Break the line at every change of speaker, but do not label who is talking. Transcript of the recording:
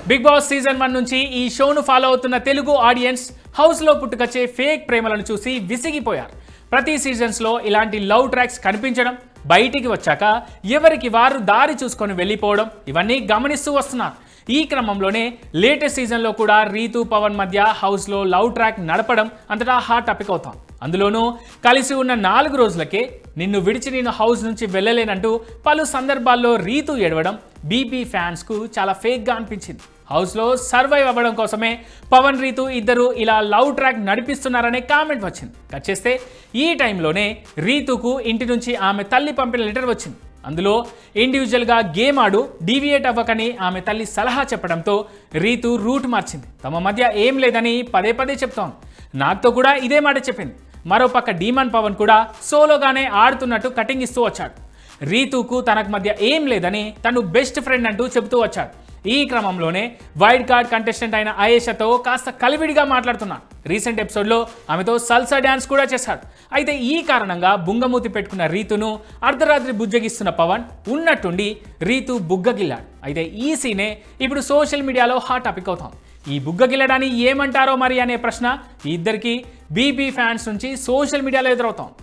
Big boss season 1 నుంచి ఈ షోను follow అవుతున్న తెలుగు ఆడియన్స్ హౌస్లో పుట్టుకొచ్చే ఫేక్ ప్రేమలను చూసి విసిగిపోయారు. ప్రతి సీజన్స్లో ఇలాంటి లవ్ ట్రాక్స్ కనిపించడం, బయటికి వచ్చాక ఎవరికి వారు దారి చూసుకొని వెళ్ళిపోవడం ఇవన్నీ గమనిస్తూ వస్తున్నారు. ఈ క్రమంలోనే లేటెస్ట్ సీజన్లో కూడా రీతు పవన్ మధ్య హౌస్లో లవ్ ట్రాక్ నడపడం అంతటా హాట్ టాపిక్ అవుతాం. అందులోనూ కలిసి ఉన్న 4 రోజులకే నిన్ను విడిచి నేను హౌస్ నుంచి వెళ్ళలేనంటూ పలు సందర్భాల్లో రీతు ఏడవడం బీపీ ఫ్యాన్స్కు చాలా ఫేక్గా అనిపించింది. హౌస్లో సర్వైవ్ అవ్వడం కోసమే పవన్ రీతు ఇద్దరు ఇలా లవ్ ట్రాక్ నడిపిస్తున్నారనే కామెంట్ వచ్చింది. కట్ చేస్తే ఈ టైంలోనే రీతుకు ఇంటి నుంచి ఆమె తల్లి పంపిన లెటర్ వచ్చింది. అందులో ఇండివిజువల్గా గేమ్ ఆడు, డీవియేట్ అవ్వకని ఆమె తల్లి సలహా చెప్పడంతో రీతు రూట్ మార్చింది. తమ మధ్య ఏం లేదని పదే పదే చెప్తాం. నాతో కూడా ఇదే మాట చెప్పింది. మరోపక్క డీమన్ పవన్ కూడా సోలోగానే ఆడుతున్నట్టు కటింగ్ ఇస్తూ వచ్చాడు. రీతుకు తనకు మధ్య ఏం లేదని తను బెస్ట్ ఫ్రెండ్ అంటూ చెబుతూ వచ్చాడు. ఈ క్రమంలోనే వైల్డ్ కార్డ్ కంటెస్టెంట్ అయిన అయేషాతో కాస్త కలివిడిగా మాట్లాడుతున్నాడు. రీసెంట్ ఎపిసోడ్లో ఆమెతో సల్సా డ్యాన్స్ కూడా చేశాడు. అయితే ఈ కారణంగా బుంగమూతి పెట్టుకున్న రీతును అర్ధరాత్రి బుజ్జగిస్తున్న పవన్ ఉన్నట్టుండి రీతు బుగ్గగిల్లాడు. అయితే ఈ సీనే ఇప్పుడు సోషల్ మీడియాలో హాట్ టాపిక్ అవుతాం. ఈ బుగ్గగిల్లడాన్ని ఏమంటారో మరి అనే ప్రశ్న ఈ ఇద్దరికి బీబీ ఫ్యాన్స్ నుంచి సోషల్ మీడియాలో ఎదురవుతాం.